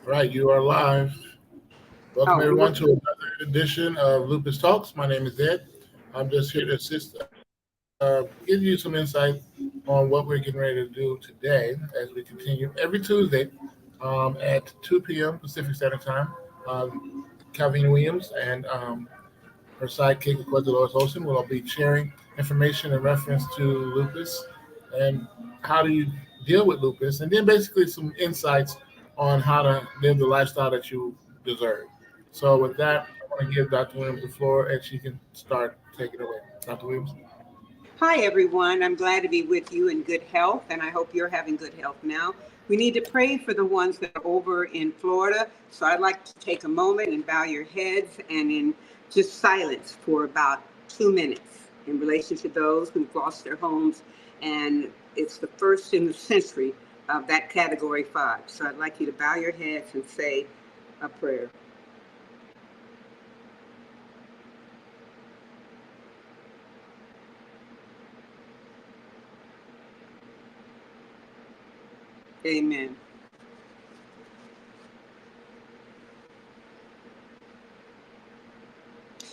Right, you are live. Welcome Oh, everyone to another edition of Lupus Talks. My name is Ed. I'm just here to assist, give you some insight on what we're getting ready to do today as we continue every Tuesday at 2 p.m. Pacific Standard Time. Calvin Williams and her sidekick, of course, Dolores Olson, will be sharing information in reference to lupus and how do you deal with lupus, and then basically some insights on how to live the lifestyle that you deserve. So, with that, I want to give Dr. Williams the floor and she can start taking it away. Dr. Williams? hi, everyone. I'm glad to be with you in good health, and I hope you're having good health now. We need to pray for the ones that are over in Florida. So I'd like to take a moment and bow your heads and in just silence for about 2 minutes in relation to those who've lost their homes. And it's the first in the century of that category 5. So I'd like you to bow your heads and say a prayer. Amen.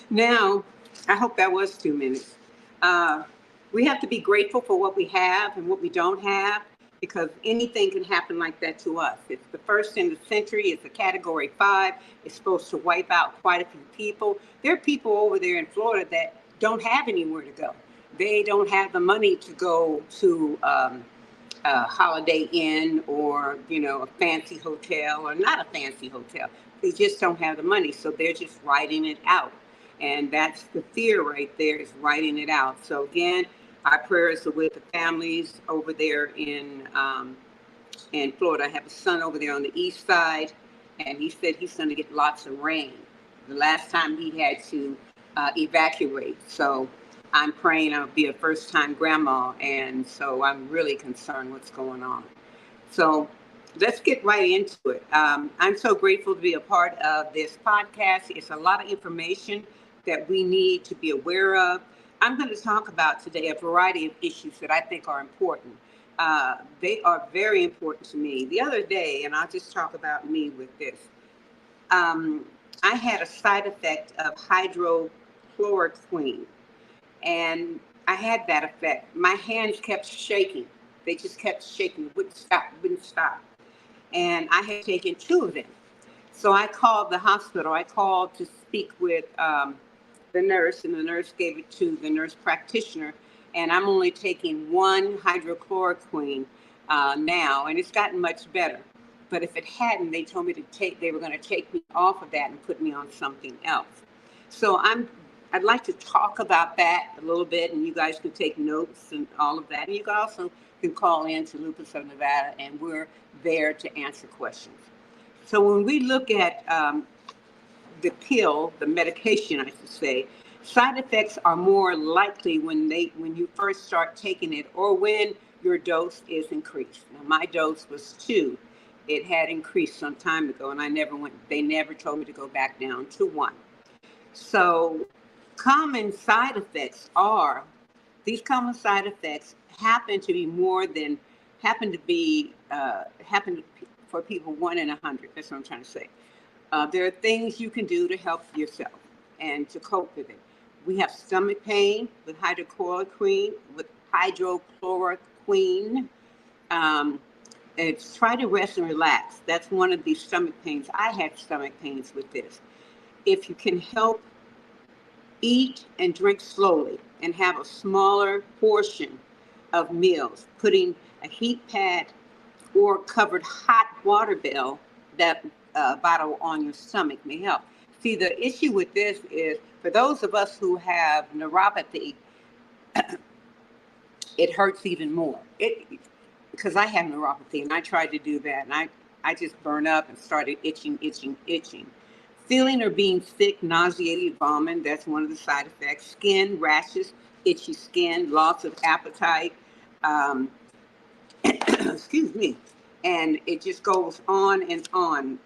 Now, I hope that was 2 minutes. Uh, we have to be grateful for what we have and what we don't have because anything can happen like that to us. It's the first in the century. It's a category 5. It's supposed to wipe out quite a few people. There are people over there in Florida that don't have anywhere to go. They don't have the money to go to a Holiday Inn or, a fancy hotel or not a fancy hotel. They just don't have the money. So they're just writing it out. And that's the fear right there is writing it out. So again, our prayers are with the families over there in Florida. I have a son over there on the east side, and he said he's going to get lots of rain. The last time he had to evacuate. So I'm praying I'll be a first-time grandma, and so I'm really concerned what's going on. So let's get right into it. I'm so grateful to be a part of this podcast. It's a lot of information that we need to be aware of. I'm going to talk about today a variety of issues that I think are important. They are very important to me. The other day, and I'll just talk about me with this, um, I had a side effect of hydrochloroquine, and I had that effect. My hands kept shaking. They just kept shaking, wouldn't stop, wouldn't stop. And I had taken 2 of them. So I called the hospital. I called to speak with the nurse, and the nurse gave it to the nurse practitioner. And I'm only taking 1 hydrochloroquine now, and it's gotten much better. But if it hadn't, they told me they were going to take me off of that and put me on something else. So I'd like to talk about that a little bit, and you guys can take notes and all of that. And you also can call in to Lupus of Nevada, and we're there to answer questions. So when we look at the pill, the medication, I should say, side effects are more likely when you first start taking it or when your dose is increased. Now, my dose was 2. It had increased some time ago, and they never told me to go back down to 1. So common side effects are, these common side effects happen for people 1 in 100. That's what I'm trying to say. There are things you can do to help yourself and to cope with it. We have stomach pain with hydrochloroquine. Um, it's try to rest and relax. That's one of these stomach pains. I had stomach pains with this. If you can help eat and drink slowly and have a smaller portion of meals, putting a heat pad or covered hot water bottle on your stomach may help. See, the issue with this is for those of us who have neuropathy, it hurts even more. Because I have neuropathy and I tried to do that and I just burned up and started itching, itching, itching. Feeling or being sick, nauseated, vomiting, that's one of the side effects. Skin rashes, itchy skin, loss of appetite, um, excuse me. And it just goes on and on.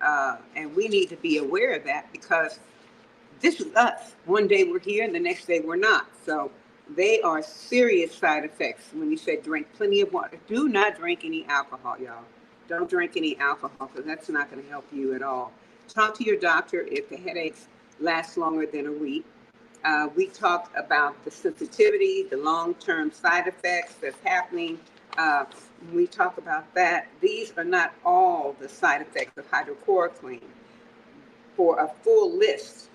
And we need to be aware of that because this is us. One day we're here and the next day we're not. So they are serious side effects when you say drink plenty of water. Do not drink any alcohol, y'all. Don't drink any alcohol because that's not going to help you at all. Talk to your doctor if the headaches last longer than a week. We talked about the sensitivity, the long-term side effects that's happening. Uh, when we talk about that, these are not all the side effects of hydrochloroquine. For a full list,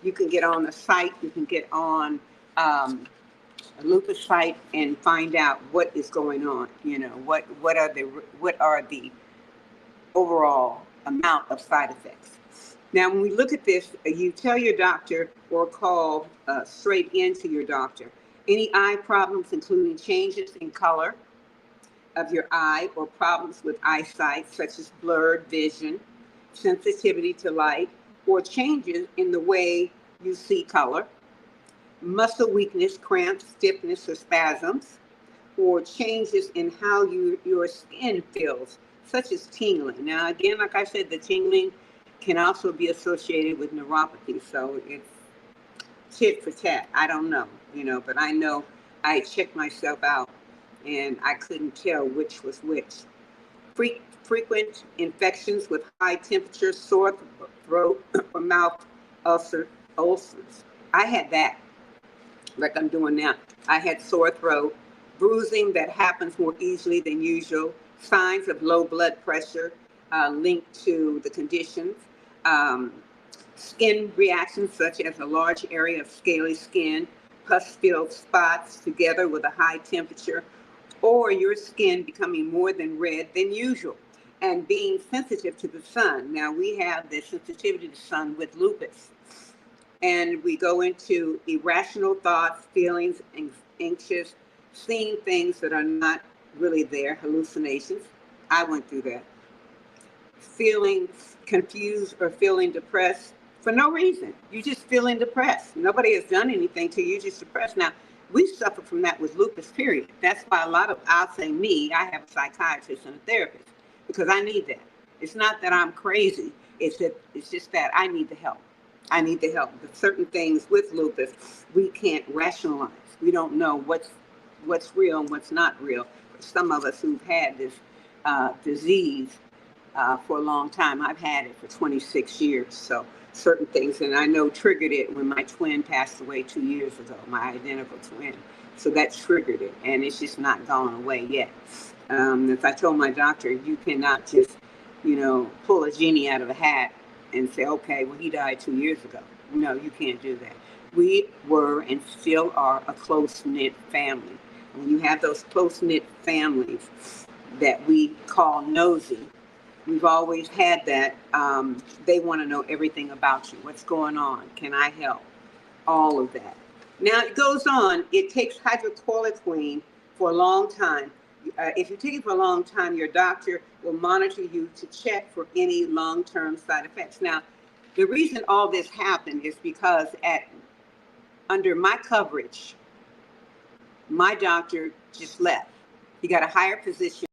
you can get on the site, you can get on a lupus site and find out what is going on. You know, what are the overall amount of side effects. Now, when we look at this, you tell your doctor or call straight into your doctor. Any eye problems, including changes in color of your eye or problems with eyesight, such as blurred vision, sensitivity to light, or changes in the way you see color, muscle weakness, cramps, stiffness, or spasms, or changes in how your skin feels, such as tingling. Now, again, like I said, the tingling can also be associated with neuropathy, so it's tit for tat. I don't know, but I know I checked myself out and I couldn't tell which was which. Frequent infections with high temperature, sore throat, or mouth ulcers. I had that like I'm doing now. I had sore throat, bruising that happens more easily than usual, signs of low blood pressure linked to the conditions, um, skin reactions such as a large area of scaly skin, pus-filled spots together with a high temperature, or your skin becoming more than red than usual, and being sensitive to the sun. Now, we have the sensitivity to the sun with lupus, and we go into irrational thoughts, feelings, anxious, seeing things that are not really there, hallucinations. I went through that. Feeling confused or feeling depressed for no reason. You just feeling depressed. Nobody has done anything to you, you're just depressed. Now, we suffer from that with lupus, period. That's why a lot of, I'll say me, I have a psychiatrist and a therapist because I need that. It's not that I'm crazy. It's just that I need the help. I need the help. But certain things with lupus, we can't rationalize. We don't know what's real and what's not real. For some of us who've had this disease for a long time, I've had it for 26 years. So certain things, and I know triggered it when my twin passed away 2 years ago, my identical twin. So that triggered it, and it's just not gone away yet. As I told my doctor, you cannot just, pull a genie out of a hat and say, okay, well, he died 2 years ago. No, you can't do that. We were and still are a close-knit family. And when you have those close-knit families that we call nosy, we've always had that. They want to know everything about you. What's going on? Can I help? All of that. Now it goes on. It takes hydrochloroquine for a long time. If you take it for a long time, your doctor will monitor you to check for any long-term side effects. Now, the reason all this happened is because under my coverage, my doctor just left. He got a higher position.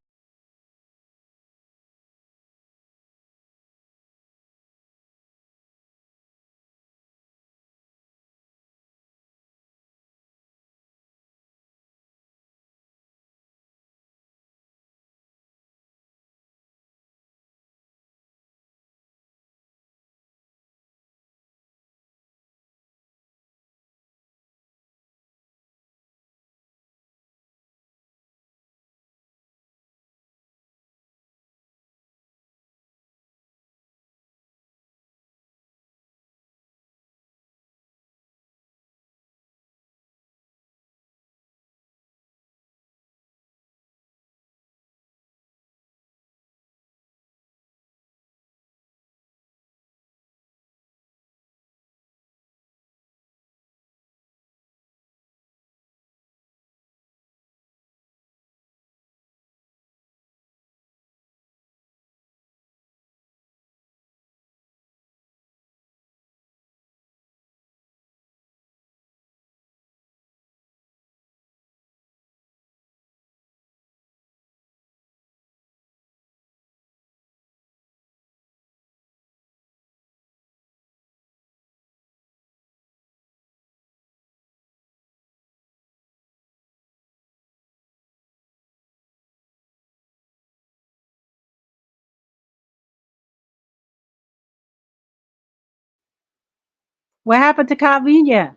What happened to Calvinia?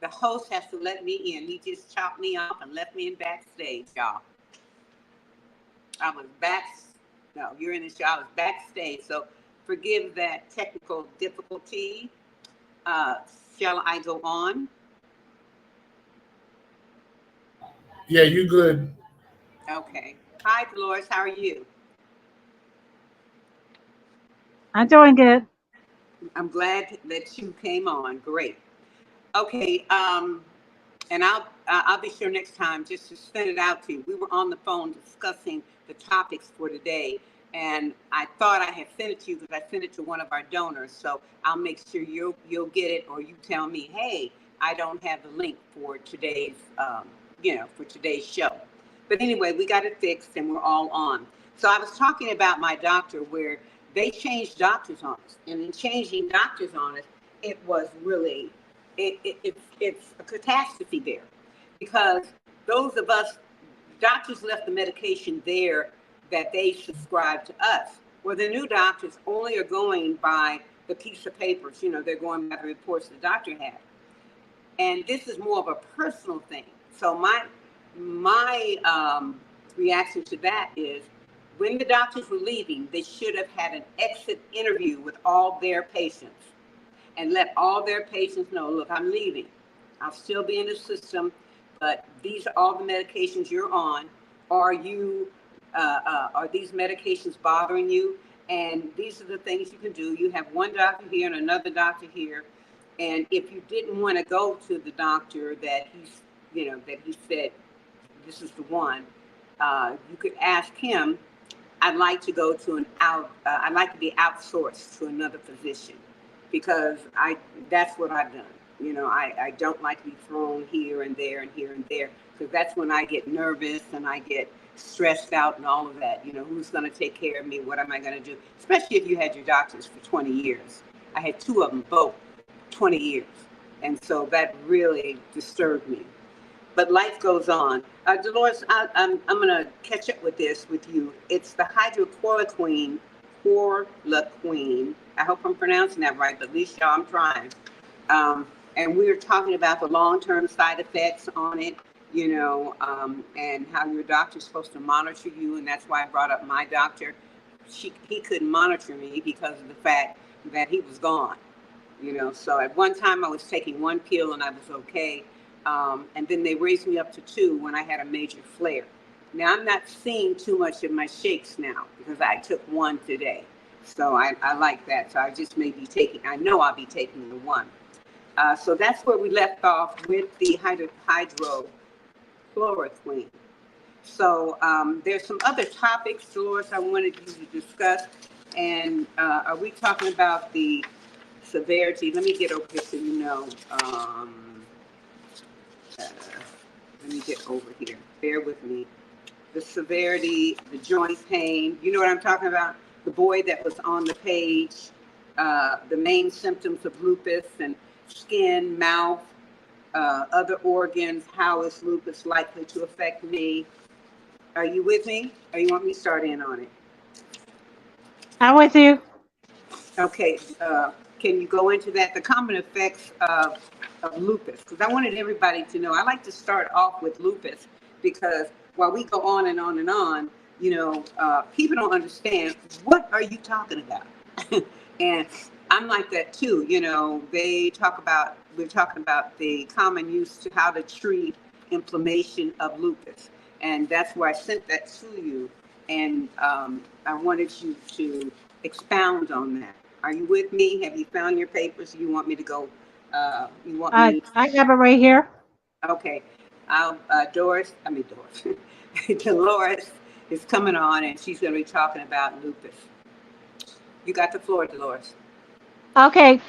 The host has to let me in. He just chopped me off and left me in backstage, y'all. I was back. No, you're in the show. I was backstage. So forgive that technical difficulty. Uh, shall I go on? Yeah, you good. Okay. Hi, Dolores. How are you? I'm doing good. I'm glad that you came on. Great. Okay. And I'll be sure next time just to send it out to you. We were on the phone discussing the topics for today, and I thought I had sent it to you because I sent it to one of our donors. So I'll make sure you'll get it, or you tell me, hey, I don't have the link for today's for today's show. But anyway, we got it fixed, and we're all on. So I was talking about my doctor where they changed doctors on us, and in changing doctors on us, it was really it's a catastrophe there because those of us doctors left the medication there that they subscribed to us. Well, the new doctors only are going by the piece of papers. They're going by the reports the doctor had, and this is more of a personal thing. So my reaction to that is when the doctors were leaving, they should have had an exit interview with all their patients and let all their patients know, look, I'm leaving. I'll still be in the system, but these are all the medications you're on. Are these medications bothering you? And these are the things you can do. You have one doctor here and another doctor here. And if you didn't want to go to the doctor that he said, this is the one, you could ask him, I'd like to go to I'd like to be outsourced to another physician because that's what I've done. I don't like to be thrown here and there and here and there because that's when I get nervous and I get stressed out and all of that. Who's going to take care of me? What am I going to do? Especially if you had your doctors for 20 years. I had two of them, both 20 years. And so that really disturbed me, but life goes on. Dolores, I'm going to catch up with this with you. It's the chloroquine. I hope I'm pronouncing that right, but at least y'all, I'm trying. And we were talking about the long-term side effects on it, and how your doctor's supposed to monitor you, and that's why I brought up my doctor. He couldn't monitor me because of the fact that he was gone. So at one time I was taking one pill and I was okay. And then they raised me up to two when I had a major flare. Now I'm not seeing too much of my shakes now because I took one today. So I like that. So I know I'll be taking the one. So that's where we left off with the hydrochloroquine. So there's some other topics, Dolores, I wanted you to discuss. And are we talking about the severity? Let me get over here so you know. Uh, Let me get over here. Bear with me. The severity, the joint pain. You know what I'm talking about? The boy that was on the page, the main symptoms of lupus and skin, mouth, other organs. How is lupus likely to affect me? Are you with me? Or you want me to start in on it? I'm with you. Okay, can you go into that? The common effects of lupus, because I wanted everybody to know. I like to start off with lupus because while we go on and on and on, people don't understand what are you talking about, and I'm like that too. We're talking about the common use to how to treat inflammation of lupus, and that's why I sent that to you, and I wanted you to expound on that. Are you with me? Have you found your papers? You want me to go? You want me? I have it right here. Okay. Doris. Dolores is coming on, and she's going to be talking about lupus. You got the floor, Dolores. Okay.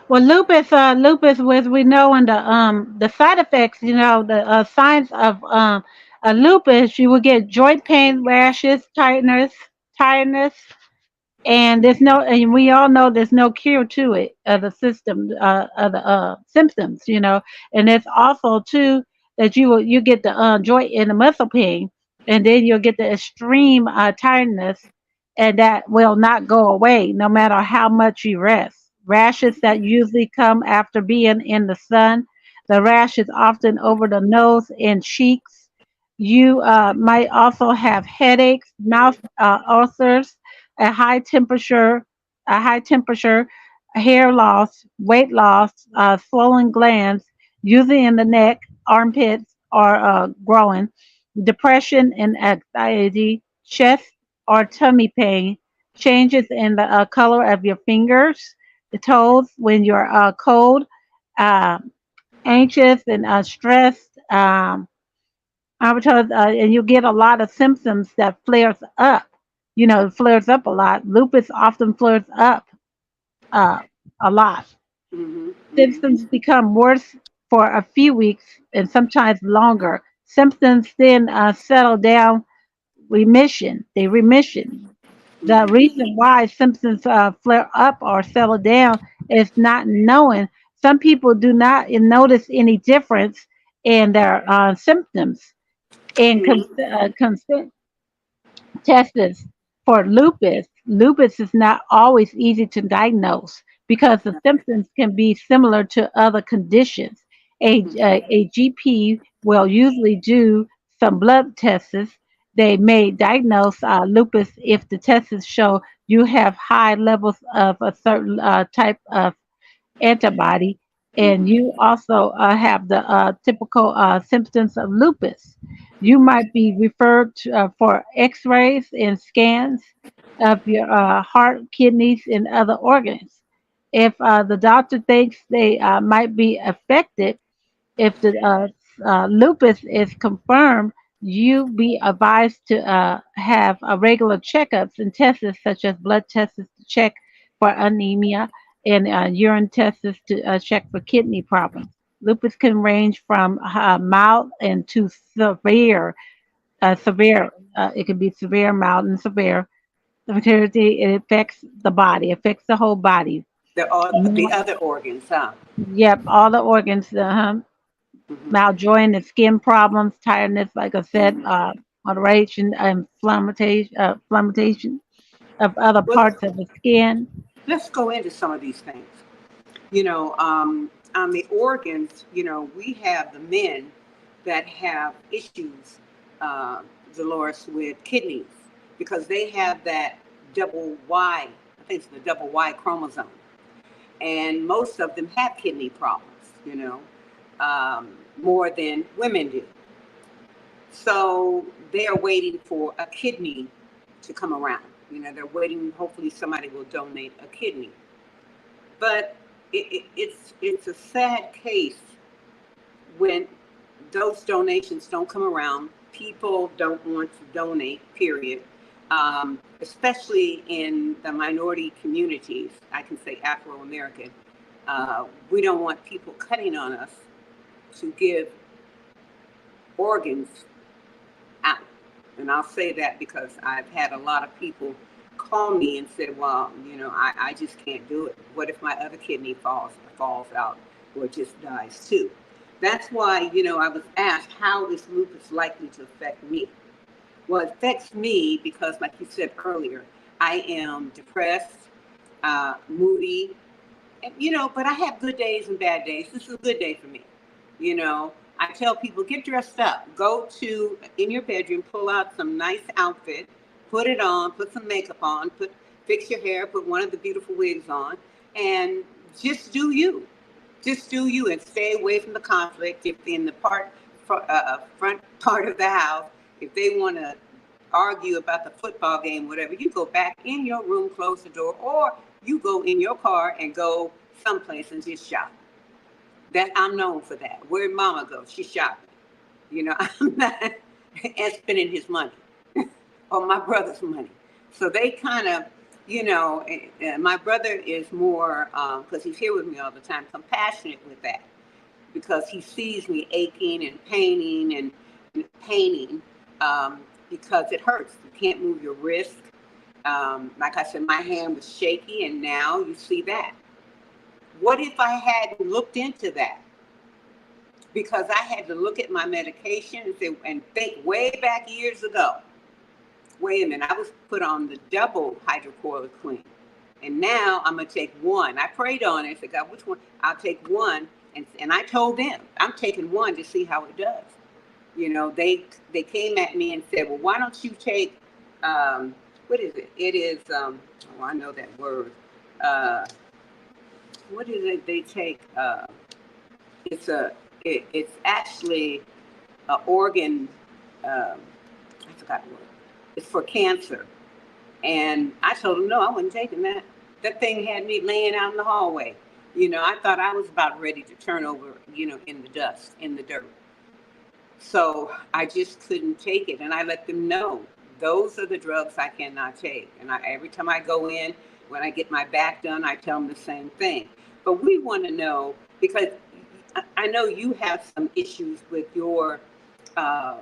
Well, lupus, as we know, and the side effects, the signs of a lupus, you will get joint pain, rashes, tiredness, and and we all know there's no cure to it, the system, of the symptoms, and it's also too that you get the joint and the muscle pain. and then you'll get the extreme tiredness, and that will not go away no matter how much you rest. Rashes that usually come after being in the sun. The rash is often over the nose and cheeks. You might also have headaches, mouth ulcers, a high temperature, a high temperature, hair loss, weight loss, swollen glands, usually in the neck, armpits, or growing, depression and anxiety, chest or tummy pain, changes in the color of your fingers, the toes when you're cold, uh, anxious and stressed. I was told, and you get a lot of symptoms that flares up. You know, it flares up a lot. Lupus often flares up uh, a lot. Mm-hmm. Mm-hmm. Symptoms become worse for a few weeks and sometimes longer. Symptoms then settle down, remission. The Mm-hmm. reason why symptoms flare up or settle down is not knowing. Some people do not notice any difference in their symptoms and Mm-hmm. consent tests for lupus. Lupus is not always easy to diagnose because the symptoms can be similar to other conditions. A GP will usually do some blood tests. They may diagnose lupus if the tests show you have high levels of a certain type of antibody, and Mm-hmm. you also have the typical symptoms of lupus. You might be referred to, for x rays and scans of your heart, kidneys, and other organs. If the doctor thinks they might be affected, if the lupus is confirmed, you be advised to have regular checkups and tests such as blood tests to check for anemia and urine tests to check for kidney problems. Lupus can range from mild and to severe. Severe. It can be severe, mild, and severe. Severity, it affects the body, affects the whole body. The other organs, huh? Yep, all the organs. Mm-hmm. Maljoin and skin problems, tiredness, like I said, Mm-hmm. moderation, inflammation of other Well, parts of the skin. let's go into some of these things. On the organs, we have the men that have issues, uh, Dolores, with kidneys because they have that double Y, I think it's the double Y chromosome. And most of them have kidney problems, more than women do. So they are waiting for a kidney to come around. They're waiting, hopefully, somebody will donate a kidney. But it's a sad case when those donations don't come around. People don't want to donate, period. Especially in the minority communities, I can say Afro American. We don't want people cutting on us to give organs out. And I'll say that because I've had a lot of people call me and said, well, I just can't do it. What if my other kidney falls out or just dies too? That's why, I was asked, how is lupus likely to affect me? Well, it affects me because, like you said earlier, I am depressed, moody, but I have good days and bad days. This is a good day for me. I tell people, get dressed up. Go to, in your bedroom, pull out some nice outfit, put it on, put some makeup on, fix your hair, put one of the beautiful wigs on, and just do you. Just do you and stay away from the conflict. If in the front part of the house, if they want to argue about the football game, whatever, you go back in your room, close the door, or you go in your car and go someplace and just shop. That I'm known for that. Where'd Mama go? She's shopping. I'm not and spending his money or my brother's money. So they kind of, my brother is more because he's here with me all the time, compassionate with that because he sees me aching and painting because it hurts. You can't move your wrist. Like I said, my hand was shaky, and now you see that. What if I hadn't looked into that? because I had to look at my medication and say, and think way back years ago. Wait a minute, I was put on the double hydrochloroquine, and now I'm gonna take one. I prayed on it. I said, God, which one? I'll take one, and I told them I'm taking one to see how it does. You know, they came at me and said, well, why don't you take what is it? It is oh, I know that word. Uh, what is it? They take it's a it's actually an organ. I forgot the word. It's for cancer. And I told him, no, I wasn't taking that. That thing had me laying out in the hallway. You know, I thought I was about ready to turn over, you know, in the dust, in the dirt. So I just couldn't take it. And I let them know those are the drugs I cannot take. And every time I go in, when I get my back done, I tell them the same thing. But we want to know, because I know you have some issues uh,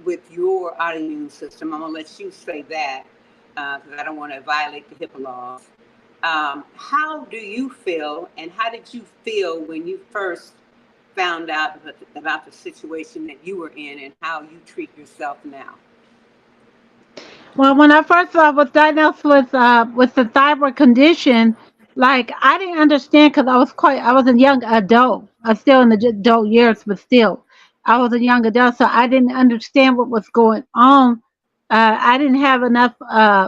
with your autoimmune system. I'm gonna let you say that because I don't want to violate the HIPAA laws. How do you feel, and how did you feel when you first found out about the situation that you were in, and how you treat yourself now? Well, when I first was diagnosed with the thyroid condition, like I didn't understand because I was a young adult. I was still in the adult years, but still, I was a young adult, so I didn't understand what was going on. I didn't have enough,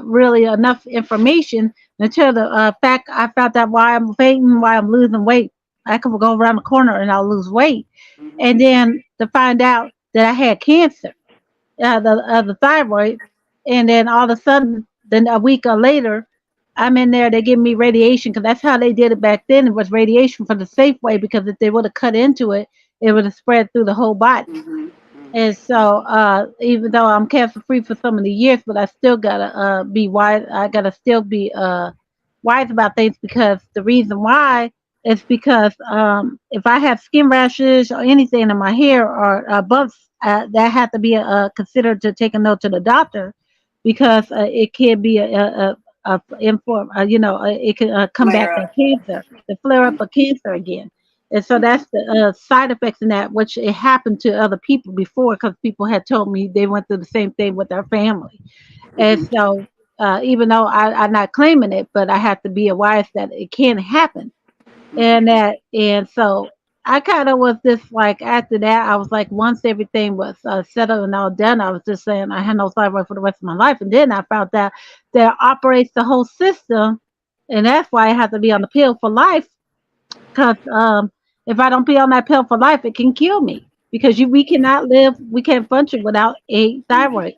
really enough information until the fact I found out why I'm fainting, why I'm losing weight. I could go around the corner and I'll lose weight, Mm-hmm. and then to find out that I had cancer, the thyroid, and then all of a sudden, then a week or later, I'm in there. They give me radiation because that's how they did it back then. It was radiation for the safe way because if they would have cut into it, it would have spread through the whole body. Mm-hmm. Mm-hmm. And so, even though I'm cancer free for so many years, but I still gotta be wise. I gotta still be wise about things because the reason why is because if I have skin rashes or anything in my hair or bumps, that have to be considered to take a note to the doctor because it can be you know, it can come back Flare to up. cancer, the flare up of cancer again. And so Mm-hmm. that's the side effects in that, which it happened to other people before because people had told me they went through the same thing with their family. And Mm-hmm. so, even though I'm not claiming it, but I have to be aware that it can happen. Mm-hmm. And so I kind of was just like, after that, I was like, once everything was settled and all done, I was just saying I had no thyroid for the rest of my life. And then I found out that operates the whole system. And that's why I have to be on the pill for life because if I don't be on that pill for life, it can kill me because we cannot live, we can't function without a Mm-hmm. thyroid.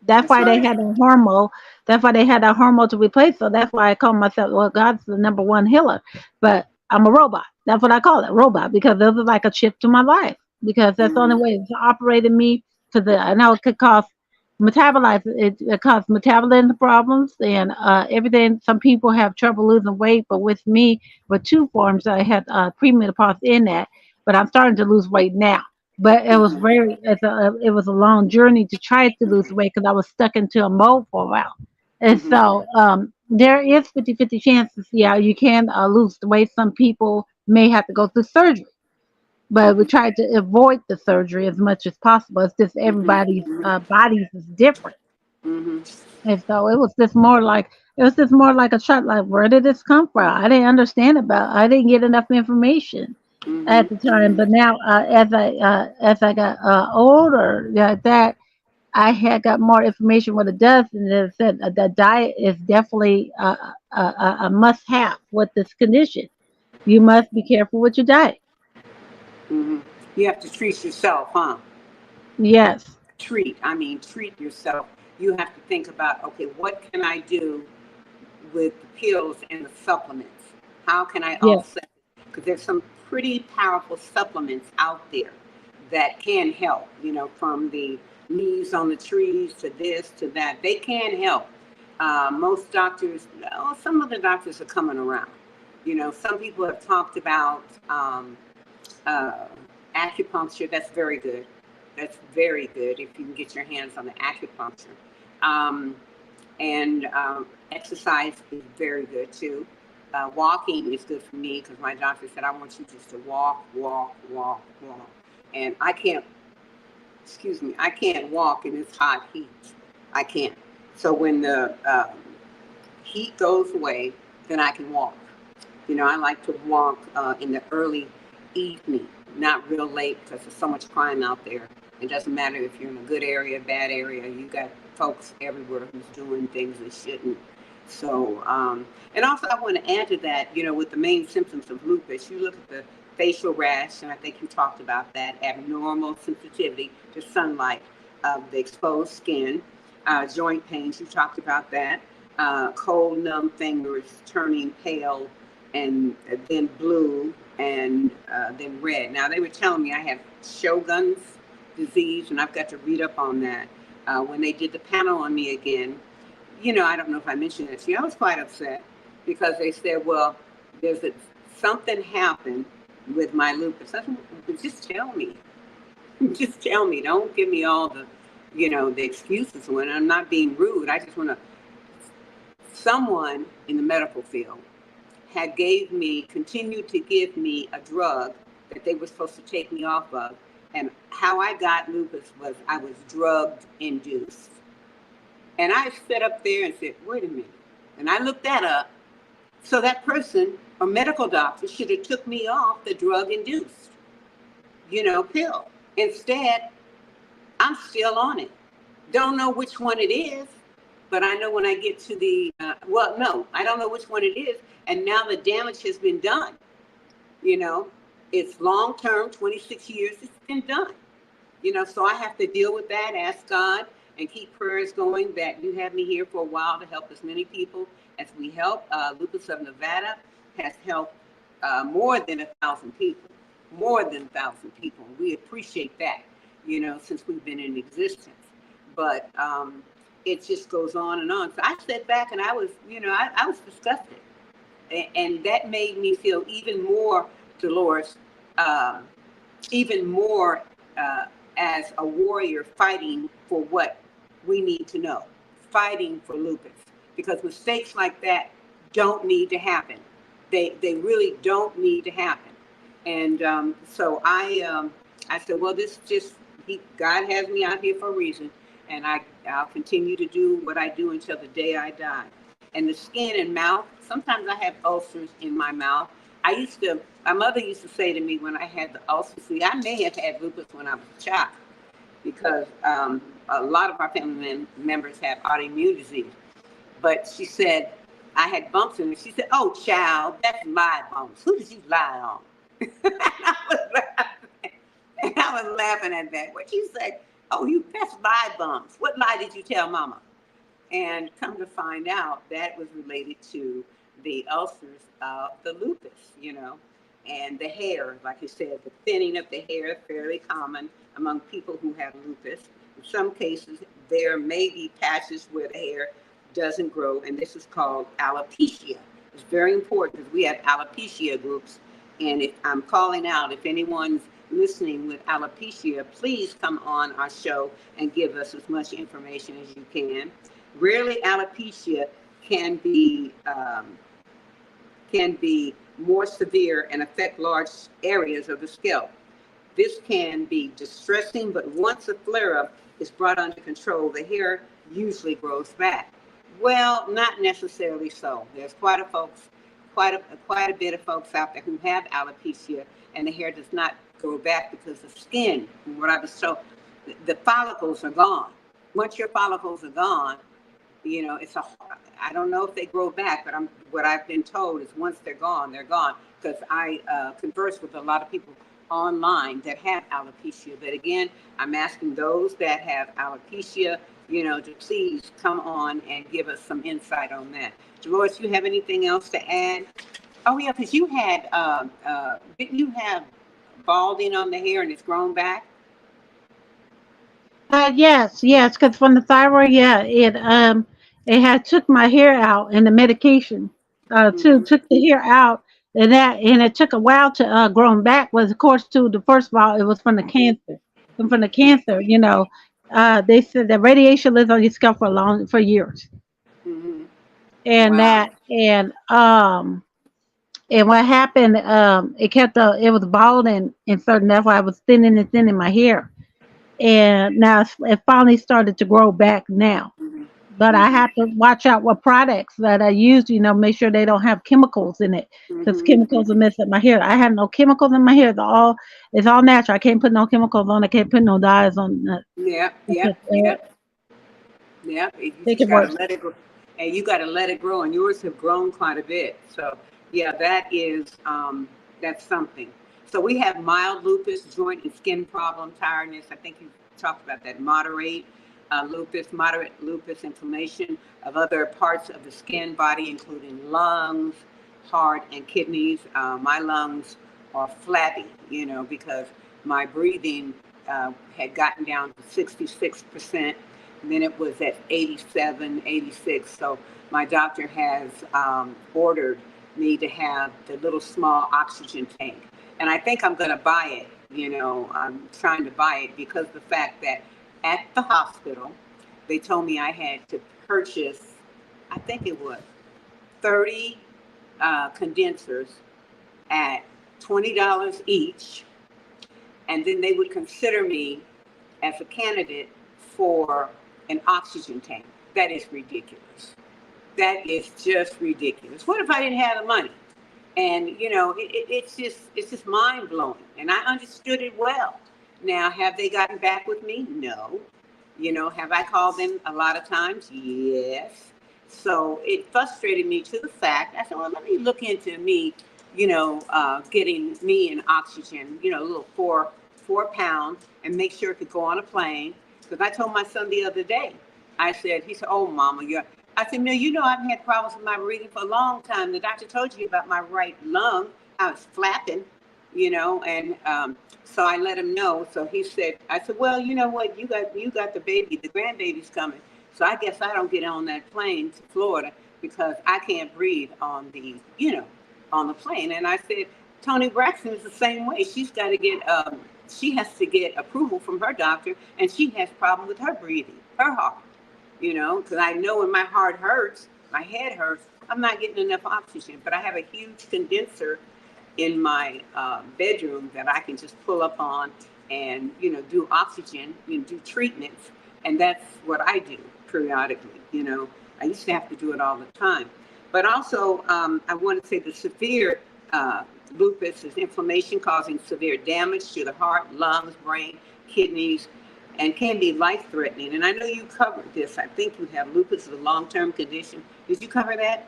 That's That's why they right. had a hormone. That's why they had that hormone to replace. So that's why I call myself, well, God's the number one healer. But I'm a robot. That's what I call it, robot, because this is like a chip to my life. Because that's the only Mm-hmm. way it's operating me. Because I know it could cause metabolize. It causes metabolism problems and everything. Some people have trouble losing weight, but with me, with two forms, I had premenopause in that. But I'm starting to lose weight now. But it was a long journey to try to lose weight because I was stuck into a mold for a while. And Mm-hmm. so there is 50-50 chances. Yeah, you can lose the weight. Some people may have to go through surgery, but we Mm-hmm. try to avoid the surgery as much as possible. It's just everybody's Mm-hmm. bodies is different. Mm-hmm. And so it was just more like a shot. Like, where did this come from? I didn't understand about. I didn't get enough information Mm-hmm. at the time. But now, as I got older, yeah, that I had got more information what it does, and it said the diet is definitely a must have with this condition. You must be careful with your diet. Mm-hmm. You have to treat yourself, huh? Yes, Treat yourself. You have to think about, okay, what can I do with the pills and the supplements? How can I yes. offset? Because there's some pretty powerful supplements out there that can help, you know, from the leaves on the trees to this to that. They can help. Most doctors, oh, some of the doctors are coming around. You know, some people have talked about uh, acupuncture. That's very good. That's very good if you can get your hands on the acupuncture. Um, and exercise is very good too. Walking is good for me because my doctor said I want you just to walk, walk, walk, walk. And I can't, excuse me, I can't walk in this hot heat. I can't. So when the heat goes away, then I can walk. I like to walk in the early evening, not real late because there's so much crime out there. It doesn't matter if you're in a good area, bad area. You got folks everywhere who's doing things they shouldn't. So, and also I want to add to that, with the main symptoms of lupus, you look at the facial rash, and I think you talked about that, abnormal sensitivity to sunlight, the exposed skin, joint pains, you talked about that, cold, numb fingers, turning pale, and then blue, and then red. Now, they were telling me I have Sjogren's disease, and I've got to read up on that. When they did the panel on me again, I don't know if I mentioned it to you, I was quite upset because they said, well, something happened with my lupus. I said, "Well, just tell me. Just tell me. Don't give me all the excuses when I'm not being rude. I just want to, someone in the medical field had continued to give me a drug that they were supposed to take me off of. And how I got lupus was I was drug induced. And I sat up there and said, wait a minute. And I looked that up. So that person, a medical doctor, should have took me off the drug induced, pill. Instead, I'm still on it. Don't know which one it is, but I know when I get to no, I don't know which one it is. And now the damage has been done. It's long term, 26 years, it's been done. So I have to deal with that, ask God, and keep prayers going that you have me here for a while to help as many people as we help. Lupus of Nevada has helped more than 1,000 people, more than 1,000 people. We appreciate that, since we've been in existence. But it just goes on and on. So I sat back and I was, I was disgusted. And that made me feel even more, Dolores, even more as a warrior fighting for what we need to know, fighting for lupus, because mistakes like that don't need to happen. They really don't need to happen. And so I said, well, God has me out here for a reason, and I'll continue to do what I do until the day I die. And the skin and mouth, sometimes I have ulcers in my mouth. My mother used to say to me when I had the ulcers, see, I may have had lupus when I was a child because a lot of our family members have autoimmune disease. But she said, I had bumps in it. She said, oh, child, that's my bumps. Who did you lie on? And I was laughing at that. What she said, oh, that's my bumps. What lie did you tell mama? And come to find out, that was related to the ulcers of the lupus, and the hair. Like you said, the thinning of the hair is fairly common among people who have lupus. In some cases, there may be patches where the hair doesn't grow, and this is called alopecia. It's very important because we have alopecia groups. And if I'm calling out, if anyone's listening with alopecia, please come on our show and give us as much information as you can. Rarely, alopecia can be more severe and affect large areas of the scalp. This can be distressing, but once a flare-up is brought under control, the hair usually grows back. Well, not necessarily so. There's quite a bit of folks out there who have alopecia, and the hair does not grow back because the skin, from what I was told, the follicles are gone. Once your follicles are gone, I don't know if they grow back, but what I've been told is once they're gone, they're gone. Because I converse with a lot of people online that have alopecia. But again, I'm asking those that have alopecia, to please come on and give us some insight on that. Dolores, you have anything else to add? Oh yeah, because you had, didn't you have balding on the hair and it's grown back? Yes, because from the thyroid, yeah, it had took my hair out and the medication Mm-hmm. took the hair out, and it took a while to grow back. Was of course to the first of all it was from the cancer, and from the cancer, they said that radiation lives on your scalp for years, Mm-hmm. and Wow. that and And what happened, it kept, it was balding and certain, that's why I was thinning my hair. And now it finally started to grow back now. Hmm. But I Hmm. have to watch out what products that I use, make sure they don't have chemicals in it, because chemicals will Hmm. mess up my hair. I have no chemicals in my hair. It's all natural. I can't put no chemicals on. I can't put no dyes on. Yeah, Because, yeah, yeah, yeah. You make just it gotta worse. let it grow, and you gotta let it grow. And yours have grown quite a bit. So yeah, that's something. So we have mild lupus, joint and skin problem, tiredness. I think you talked about that. Lupus, moderate lupus, inflammation of other parts of the skin, body, including lungs, heart, and kidneys. My lungs are flabby, because my breathing had gotten down to 66%. And then it was at 87, 86. So my doctor has ordered me to have the little small oxygen tank. And I think I'm going to buy it. I'm trying to buy it because the fact that at the hospital, they told me I had to purchase, I think it was 30 condensers at $20 each. And then they would consider me as a candidate for an oxygen tank. That is ridiculous. That is just ridiculous. What if I didn't have the money? And it's just mind blowing. And I understood it well. Now, have they gotten back with me? No. Have I called them a lot of times? Yes. So it frustrated me to the fact. I said, well, let me look into me, getting me an oxygen, a little 4 pound, and make sure it could go on a plane. Because I told my son the other day, he said, oh, mama, you're. I said, no, I've had problems with my breathing for a long time. The doctor told you about my right lung, how it's flapping, and so I let him know. So he said, I said, well, you know what, you got the baby, the grandbaby's coming. So I guess I don't get on that plane to Florida because I can't breathe on the plane. And I said, Tony Braxton is the same way. She has to get approval from her doctor, and she has problem with her breathing, her heart. Because I know when my heart hurts, my head hurts, I'm not getting enough oxygen. But I have a huge condenser in my bedroom that I can just pull up on and, do oxygen, do treatments. And that's what I do periodically. I used to have to do it all the time. But also, I want to say the severe lupus is inflammation causing severe damage to the heart, lungs, brain, kidneys, and can be life-threatening. And I know you covered this. I think you have lupus as a long-term condition. Did you cover that?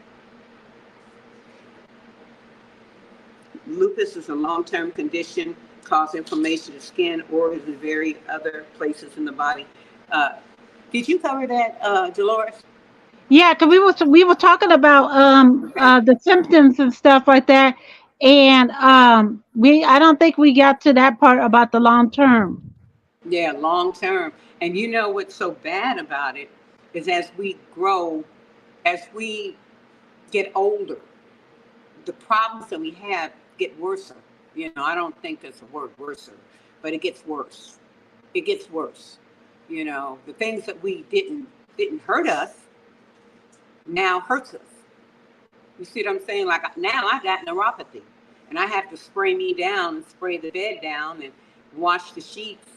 Lupus is a long-term condition, cause inflammation of skin, organs, and various other places in the body. Uh, did you cover that, Dolores? Yeah, because we were talking about Okay. the symptoms and stuff like that, and we I don't think we got to that part about the long term. Yeah, long-term. And you know what's so bad about it is as we get older, the problems that we have get worse. I don't think that's a word, worser, but it gets worse. It gets worse. The things that we didn't hurt us now hurts us. You see what I'm saying? Like now I got neuropathy, and I have to spray me down and spray the bed down and wash the sheets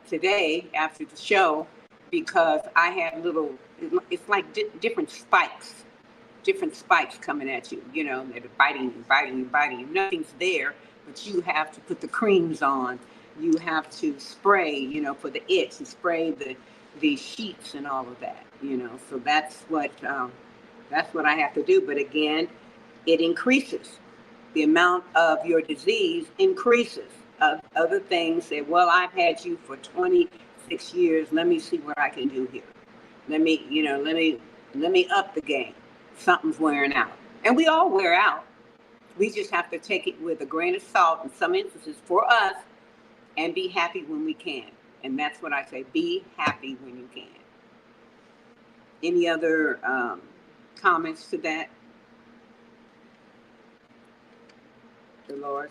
today after the show because I had little. It's like different spikes coming at you, that are biting and biting and biting you. Nothing's there, but you have to put the creams on. You have to spray, for the itch and spray the sheets and all of that, So that's what I have to do. But again, it increases. The amount of your disease increases. Other things say, well, I've had you for 26 years. Let me see what I can do here. Let me up the game. Something's wearing out. And we all wear out. We just have to take it with a grain of salt in some instances for us and be happy when we can. And that's what I say, be happy when you can. Any other comments to that, Dolores?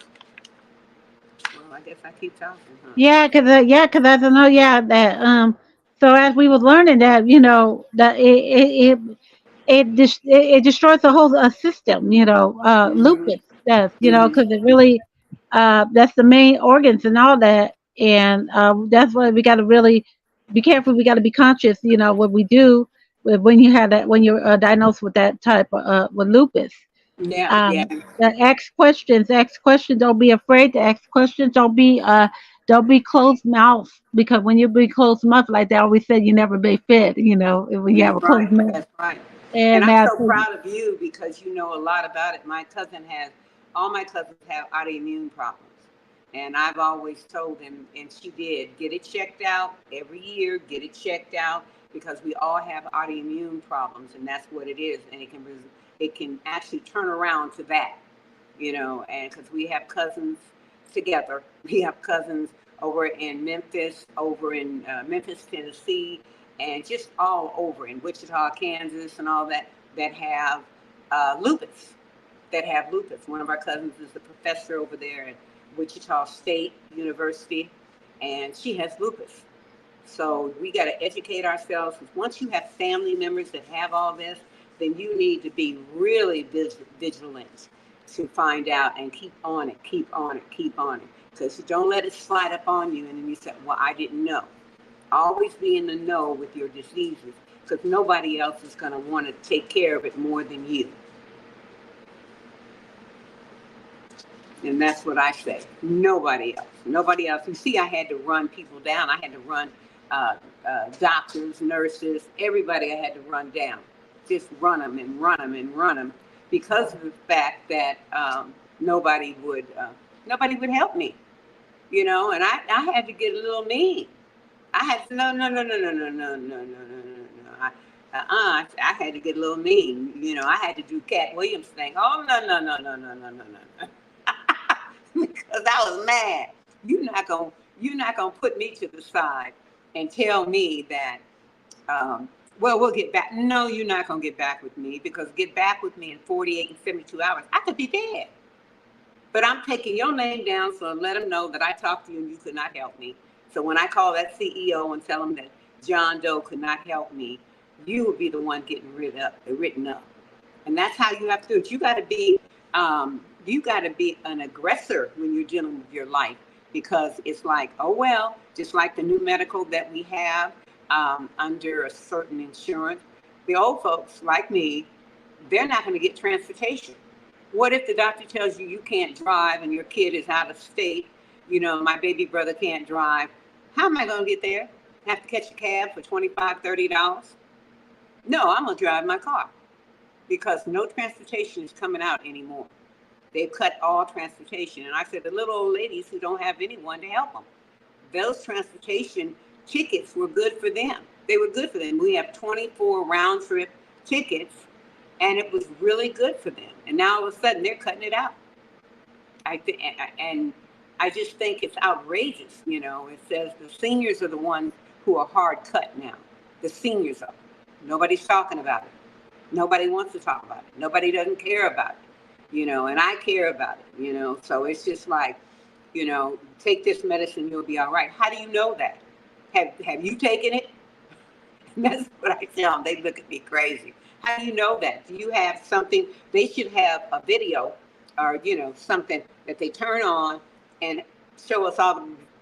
Well, I guess I keep talking, huh? Yeah, because as I know, yeah, that so as we was learning that, that it it destroys the whole system. Hmm. Lupus does. Hmm. Because it really that's the main organs and all that, and that's why we got to really be careful. We got to be conscious. What we do when you have that when you're diagnosed with that type of with lupus. Yeah, yeah, Ask questions. Ask questions. Don't be afraid to ask questions. Don't be closed mouth, because when you be closed mouth like they always said, you never be fed. When you have that's a closed right. mouth. That's right. And And I'm so so proud of you because you know a lot about it. All my cousins have autoimmune problems. And I've always told them, and she did, get it checked out every year, get it checked out because we all have autoimmune problems and that's what it is. And it can actually turn around to that, and because we have cousins together, we have cousins over in Memphis, Tennessee, and just all over in Wichita, Kansas, and all that that have lupus. That have lupus. One of our cousins is a professor over there at Wichita State University, and she has lupus. So we got to educate ourselves. Once you have family members that have all this, then you need to be really vigilant to find out and keep on it, keep on it, keep on it. Because don't let it slide up on you and then you say, well, I didn't know. Always be in the know with your diseases because nobody else is going to want to take care of it more than you. And that's what I say. Nobody else. Nobody else. You see, I had to run people down. I had to run uh, doctors, nurses, everybody I had to run down. Just run them and run them and run them because of the fact that nobody would help me, and I had to get a little mean. I had to, no, no, no, no, no, no, no, no, no, no, no, no. I had to get a little mean. I had to do Cat Williams thing. Oh, no, no, no, no, no, no, no, no. Because I was mad. You're not gonna you're not gonna put me to the side and tell me that well, we'll get back. No, you're not gonna get back with me because get back with me in 48 and 72 hours, I could be dead. But I'm taking your name down, so let them know that I talked to you and you could not help me. So when I call that CEO and tell him that John Doe could not help me, you will be the one getting written up. And that's how you have to do it. You got to be an aggressor when you're dealing with your life because it's like, oh well, just like the new medical that we have under a certain insurance, the old folks like me, they're not going to get transportation. What if the doctor tells you you can't drive and your kid is out of state? My baby brother can't drive. How am I going to get there? Have to catch a cab for $25, $30? No, I'm going to drive my car because no transportation is coming out anymore. They've cut all transportation. And I said, the little old ladies who don't have anyone to help them, those transportation tickets were good for them. They were good for them. We have 24 round trip tickets, and it was really good for them. And now all of a sudden they're cutting it out. And I just think it's outrageous. It says the seniors are the ones who are hard cut now. The seniors are. Nobody's talking about it. Nobody wants to talk about it. Nobody doesn't care about it, and I care about it. So it's just like, take this medicine, you'll be all right. How do you know that? Have you taken it? And that's what I tell them. They look at me crazy. How do you know that? Do you have something? They should have a video or, something that they turn on and show us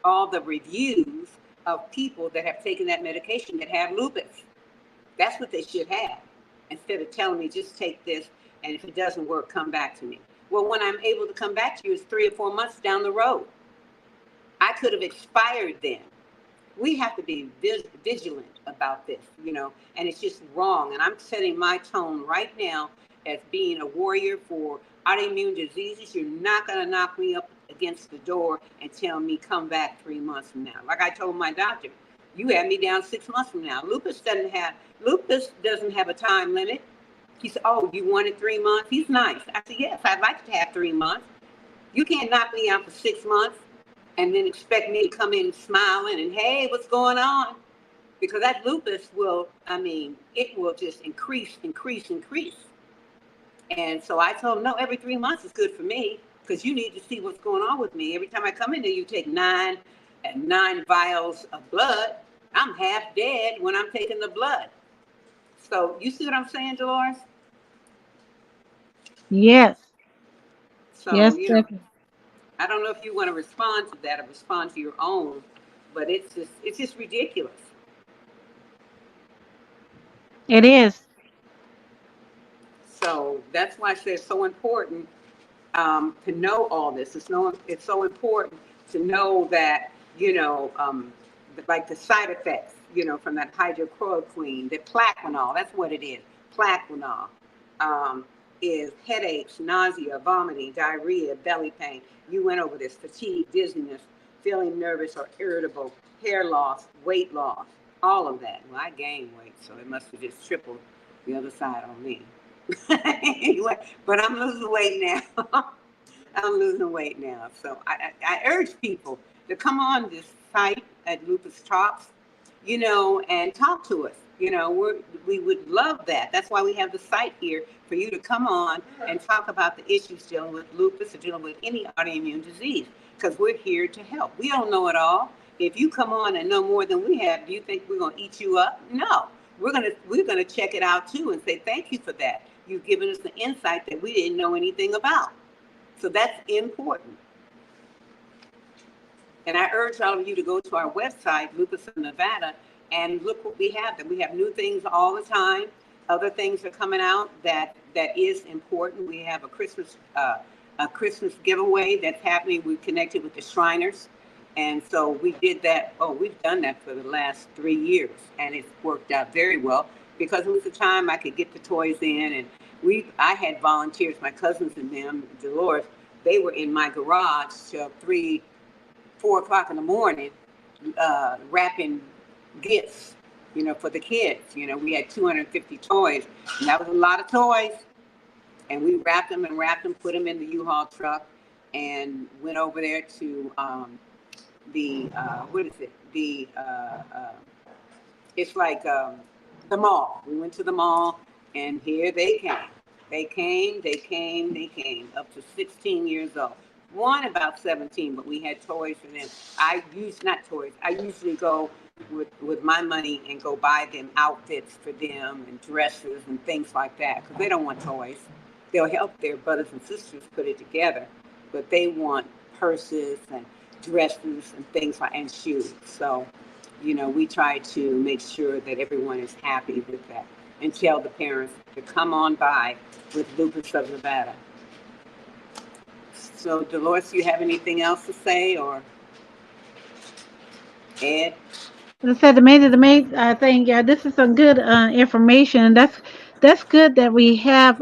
all the reviews of people that have taken that medication that have lupus. That's what they should have. Instead of telling me, just take this, and if it doesn't work, come back to me. Well, when I'm able to come back to you, it's 3 or 4 months down the road. I could have expired then. We have to be vigilant about this, and it's just wrong. And I'm setting my tone right now as being a warrior for autoimmune diseases. You're not going to knock me up against the door and tell me come back 3 months from now. Like I told my doctor, you have me down 6 months from now. Lupus doesn't have a time limit. He said, oh, you wanted 3 months? He's nice. I said, yes, I'd like to have 3 months. You can't knock me out for 6 months and then expect me to come in smiling and, hey, what's going on? Because that lupus it will just increase. And so I told him, no, every 3 months is good for me because you need to see what's going on with me. Every time I come in there, you take nine vials of blood. I'm half dead when I'm taking the blood. So you see what I'm saying, Dolores? Yes. So, Yes, definitely. I don't know if you want to respond to that or respond to your own, but it's just ridiculous. It is. So that's why I say it's so important to know all this. It's so important to know that, like the side effects, from that hydrochloroquine, the plaquenil, that's what it is. Plaquenil is headaches, nausea, vomiting, diarrhea, belly pain. You went over this: fatigue, dizziness, feeling nervous or irritable, hair loss, weight loss, all of that. Well, I gained weight, so it must have just tripled the other side on me. Anyway, but I'm losing weight now. I'm losing weight now. So I urge people to come on this site at Lupus Talks, and talk to us. We would love that. That's why we have the site here for you to come on and talk about the issues dealing with lupus or dealing with any autoimmune disease, because we're here to help. We don't know it all. If you come on and know more than we have, do you think we're going to eat you up? No. We're gonna check it out too and say thank you for that. You've given us the insight that we didn't know anything about. So that's important. And I urge all of you to go to our website, Lupus of Nevada, and look what we have. That we have new things all the time. Other things are coming out that is important. We have a Christmas giveaway that's happening. We've connected with the Shriners, and so we did that. Oh, we've done that for the last 3 years, and it's worked out very well because it was the time I could get the toys in, and I had volunteers, my cousins and them, Dolores. They were in my garage till 4 o'clock in the morning, wrapping gifts, for the kids. We had 250 toys, and that was a lot of toys. And we wrapped them, put them in the U-Haul truck, and went over there to what is it? It's like the mall. We went to the mall, and here they came. They came up to 16 years old. One about 17, but we had toys for them. Not toys. I usually go with my money and go buy them outfits for them and dresses and things like that because they don't want toys. They'll help their brothers and sisters put it together, but they want purses and dresses and things like and shoes. So, we try to make sure that everyone is happy with that and tell the parents to come on by with Lupus of Nevada. So, Dolores, you have anything else to say, or Ed? As I said, the main thing, yeah, this is some good information. That's good that we have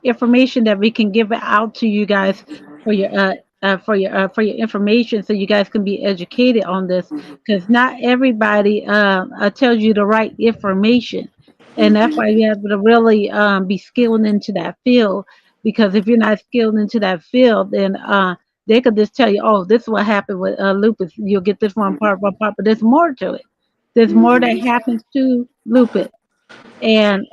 information that we can give out to you guys for your for your information, so you guys can be educated on this. Because not everybody tells you the right information, and that's why you have to really be skilled into that field. Because if you're not skilled into that field, then they could just tell you, "Oh, this is what happened with lupus. You'll get this one part," but there's more to it. There's more that Mm-hmm. happens to lupus, and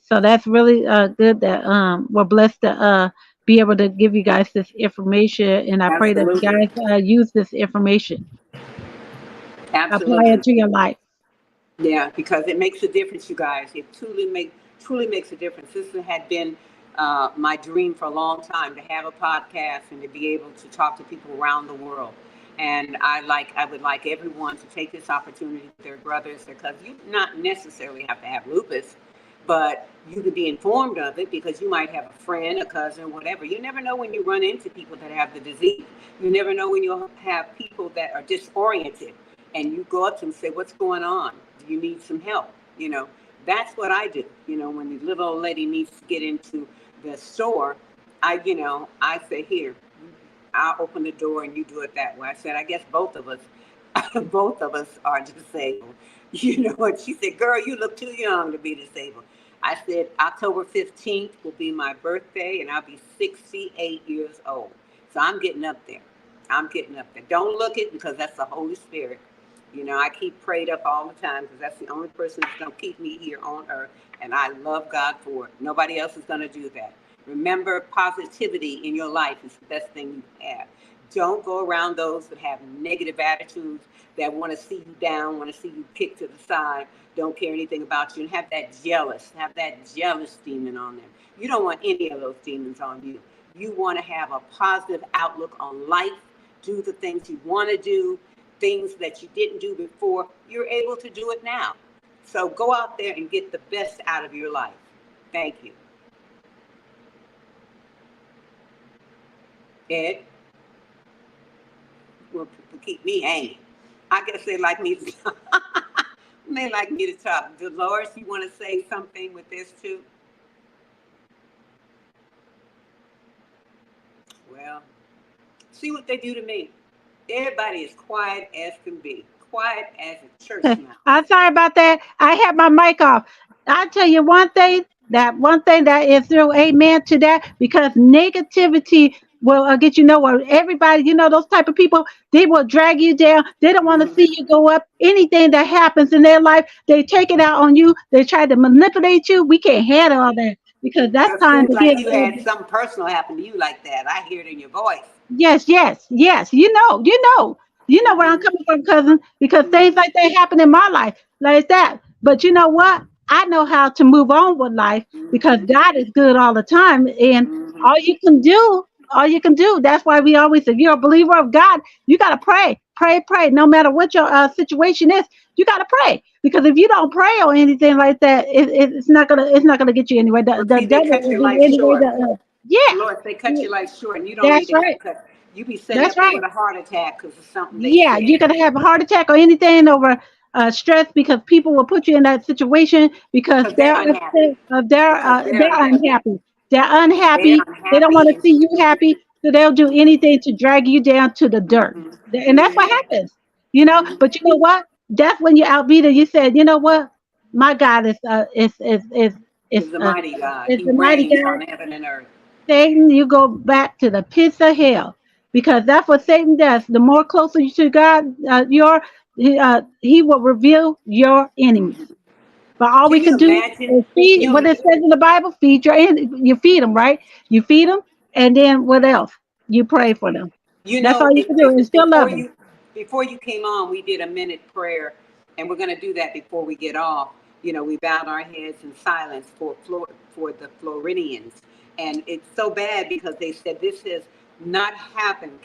so that's really good that we're blessed to be able to give you guys this information. And I pray that you Absolutely. guys use this information, apply it Absolutely. to your life. Yeah, because it makes a difference, you guys. It truly makes a difference. This had been my dream for a long time, to have a podcast and to be able to talk to people around the world. And I would like everyone to take this opportunity with their brothers, because you not necessarily have to have lupus, but you could be informed of it because you might have a friend, a cousin, whatever. You never know when you run into people that have the disease. You never know when you'll have people that are disoriented, and you go up to them and say, "What's going on? Do you need some help?" That's what I do. When the little old lady needs to get into the store, I say, "Here, I'll open the door and you do it that way." I said, "I guess both of us, both of us are disabled." And she said, "Girl, you look too young to be disabled." I said, October 15th will be my birthday, and I'll be 68 years old. So I'm getting up there. I'm getting up there. Don't look it, because that's the Holy Spirit. I keep prayed up all the time, because that's the only person that's going to keep me here on earth. And I love God for it. Nobody else is going to do that. Remember, positivity in your life is the best thing you have. Don't go around those that have negative attitudes, that want to see you down, want to see you kicked to the side, don't care anything about you, and have that jealous demon on them. You don't want any of those demons on you. You want to have a positive outlook on life, do the things you want to do, things that you didn't do before. You're able to do it now. So go out there and get the best out of your life. Thank you. Ed? Well, people keep me hanging. I guess they like me to they like me to talk. Dolores, you want to say something with this too? Well, see what they do to me. Everybody is quiet as can be. Quiet as a church mouse. I'm sorry about that. I had my mic off. I tell you one thing that is through amen to that, because negativity will get you nowhere. Everybody, those type of people, they will drag you down. They don't want to see you go up. Anything that happens in their life, they take it out on you. They try to manipulate you. We can't handle all that, because that's It time seems to like give. you had something personal happen to you like that. I hear it in your voice. Yes, yes, yes. You know where I'm Mm-hmm. coming from, cousin, because things Mm-hmm. like that happen in my life, like that. But you know what? I know how to move on with life because Mm-hmm. God is good all the time, and Mm-hmm. all you can do. That's why we always say, if you're a believer of God, you gotta pray, pray, pray. No matter what your situation is, you gotta pray, because if you don't pray or anything like that, it's not gonna get you anywhere. The, But the see, they devil cut will your be life anywhere. short. Yeah, Lord, they cut your life short, and you don't need that's to have right. cut. You be setting That's up there right. with a heart attack because of something they Yeah, said. you're gonna have a heart attack or anything over stress, because people will put you in that situation because Because they're they're upset, unhappy. they're Because uh, they're they're unhappy. unhappy. They're They're unhappy. They don't want unhappy to and see you happy, so they'll do anything to drag you down to the dirt. mm-hmm, And that's what mm-hmm, happens, mm-hmm. But you know what? That's when you outbeat it. You said, you know what? My God He's a uh, mighty God. is He the mighty reigns God. on heaven and earth. Satan, you go back to the pits of hell, because that's what Satan does. The more closer you to God, he will reveal your enemies. But all we Can you can do imagine? is feed what You it says in the Bible. Feed you feed them, right? You feed them, and then what else? You pray for them. You That's know, all you can do, and still love them. before you came on, we did a minute prayer, and we're going to do that before we get off. You know, we bowed our heads in silence for the Floridians, and it's so bad because they said this has not happened.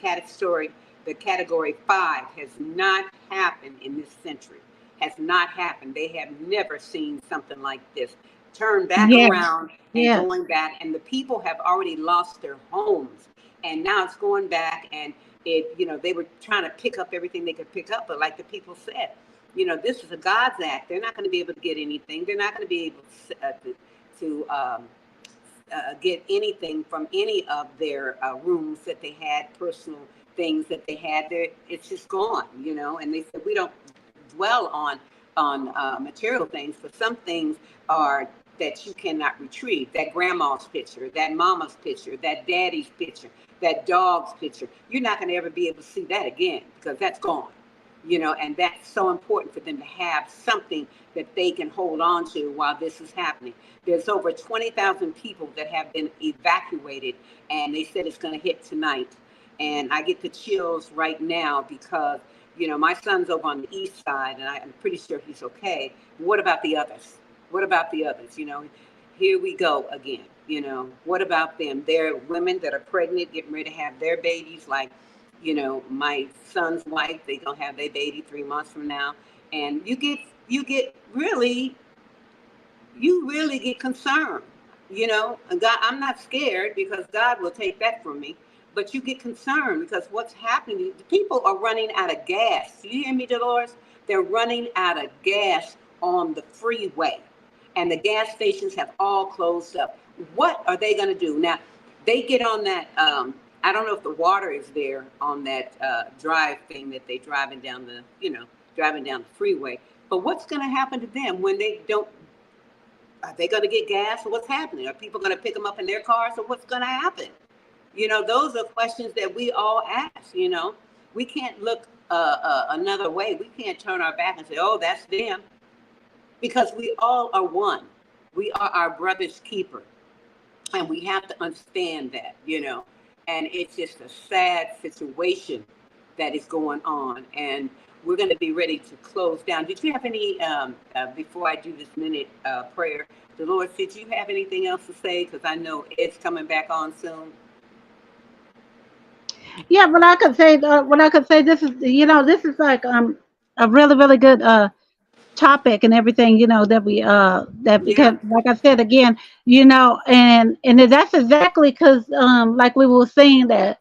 The category 5 has not happened in this century. Has not happened. They have never seen something like this. Turn back Yes, around and yes, going back, and the people have already lost their homes, and now it's going back, and they were trying to pick up everything they could pick up, but like the people said, this is a God's act. They're not going to be able to get anything. They're not going to be able to get anything from any of their rooms that they had, personal things that they had there. It's just gone, and they said we don't dwell on material things, but some things are that you cannot retrieve. That grandma's picture, that mama's picture, that daddy's picture, that dog's picture. You're not going to ever be able to see that again because that's gone. And that's so important for them to have something that they can hold on to while this is happening. There's over 20,000 people that have been evacuated, and they said it's going to hit tonight. And I get the chills right now because my son's over on the east side, and I'm pretty sure he's okay. What about the others? What about the others? Here we go again. What about them? There are women that are pregnant, getting ready to have their babies. Like, my son's wife, they gonna have their baby 3 months from now, and you get really, you really get concerned. And God, I'm not scared because God will take that from me. But you get concerned because what's happening, the people are running out of gas. You hear me, Dolores? They're running out of gas on the freeway, and the gas stations have all closed up. What are they going to do? Now, they get on that, I don't know if the water is there on that drive thing that they driving down the freeway. But what's going to happen to them when they don't? Are they going to get gas, or what's happening? Are people going to pick them up in their cars, or what's going to happen? Those are questions that we all ask. We can't look another way. We can't turn our back and say, oh, that's them, because we all are one. We are our brother's keeper. And we have to understand that. and it's just a sad situation that is going on. And we're going to be ready to close down. Did you have any, before I do this minute prayer, Dolores, did you have anything else to say? Because I know Ed's coming back on soon. Yeah, what I could say, this is, this is like a really really good topic and everything, that, Yeah, because like I said again, and that's exactly because like we were saying that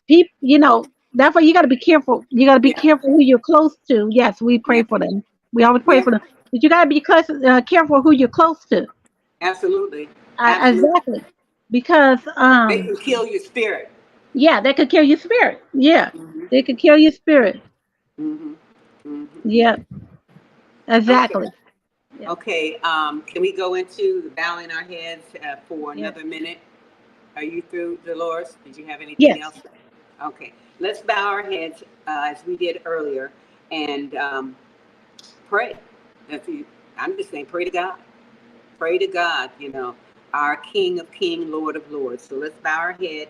people, that's why you got to be careful. You got to be yeah, careful who you're close to. Yes, we pray yeah, for them. We always pray yeah, for them, but you got to be careful who you're close to. absolutely, absolutely. Exactly, because They can kill your spirit. yeah, they could kill your spirit. Yeah, Hmm. they could kill your spirit. Hmm. Hmm. Yeah, Okay. exactly. Yeah. Okay. Can we go into the bowing our heads for Yes. another minute? Are you through, Dolores? Did you have anything Yes. else? Okay. Let's bow our heads as we did earlier and pray. If you, I'm just saying, pray to God. Pray to God. Our King of Kings, Lord of Lords. So let's bow our head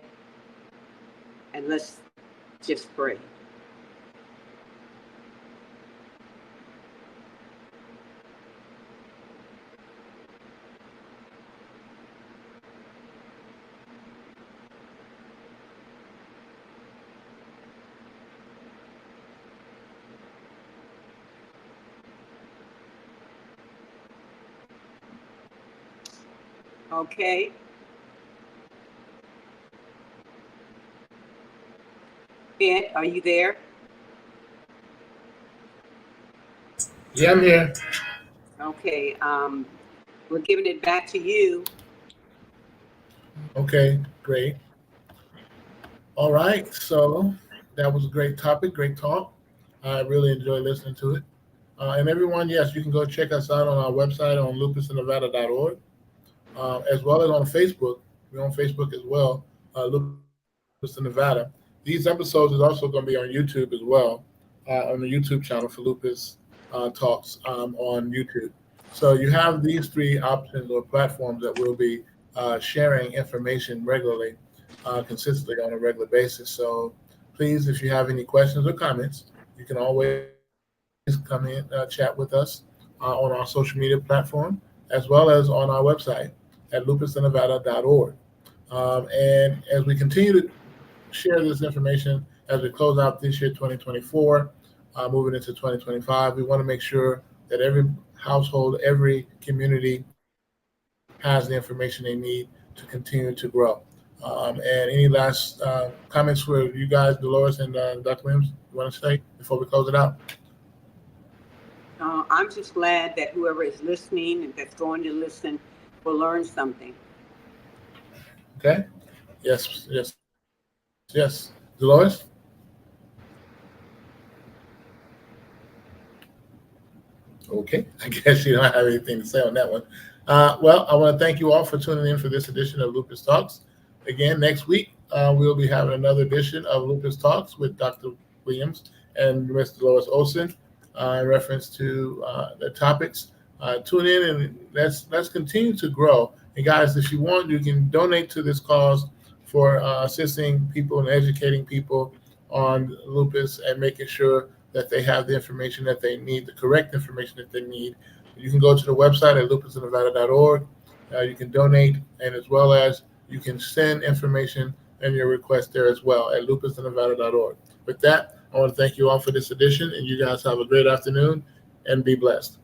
and let's just pray. Okay. Ed, are you there? Yeah, I'm here. Okay. We're giving it back to you. Okay, great. All right, so that was a great topic, great talk. I really enjoyed listening to it. And everyone, yes, you can go check us out on our website on lupusnevada.org, as well as on Facebook. We're on Facebook as well, Lupus in Nevada. These episodes is also going to be on YouTube as well, on the YouTube channel for Lupus Talks on YouTube. So you have these three options or platforms that will be sharing information regularly, consistently on a regular basis. So please, if you have any questions or comments, you can always come in, chat with us on our social media platform, as well as on our website at lupusnevada.org. And as we continue to share this information as we close out this year, 2024, moving into 2025. We want to make sure that every household, every community has the information they need to continue to grow. And any last comments for you guys, Dolores and Dr. Williams, you want to say before we close it out? I'm just glad that whoever is listening and that's going to listen will learn something. Okay. Yes, yes, yes. Dolores? Okay, I guess you don't have anything to say on that one. Well, I want to thank you all for tuning in for this edition of Lupus Talks. Again, next week we'll be having another edition of Lupus Talks with Dr. Williams and Mr. Lois Olson in reference to the topics. Tune in and let's continue to grow. And guys, if you want, you can donate to this cause for assisting people and educating people on lupus and making sure that they have the information that they need, the correct information that they need. You can go to the website at lupusnevada.org. You can donate, and as well as you can send information and your request there as well at lupusnevada.org. With that, I want to thank you all for this edition, and you guys have a great afternoon and be blessed.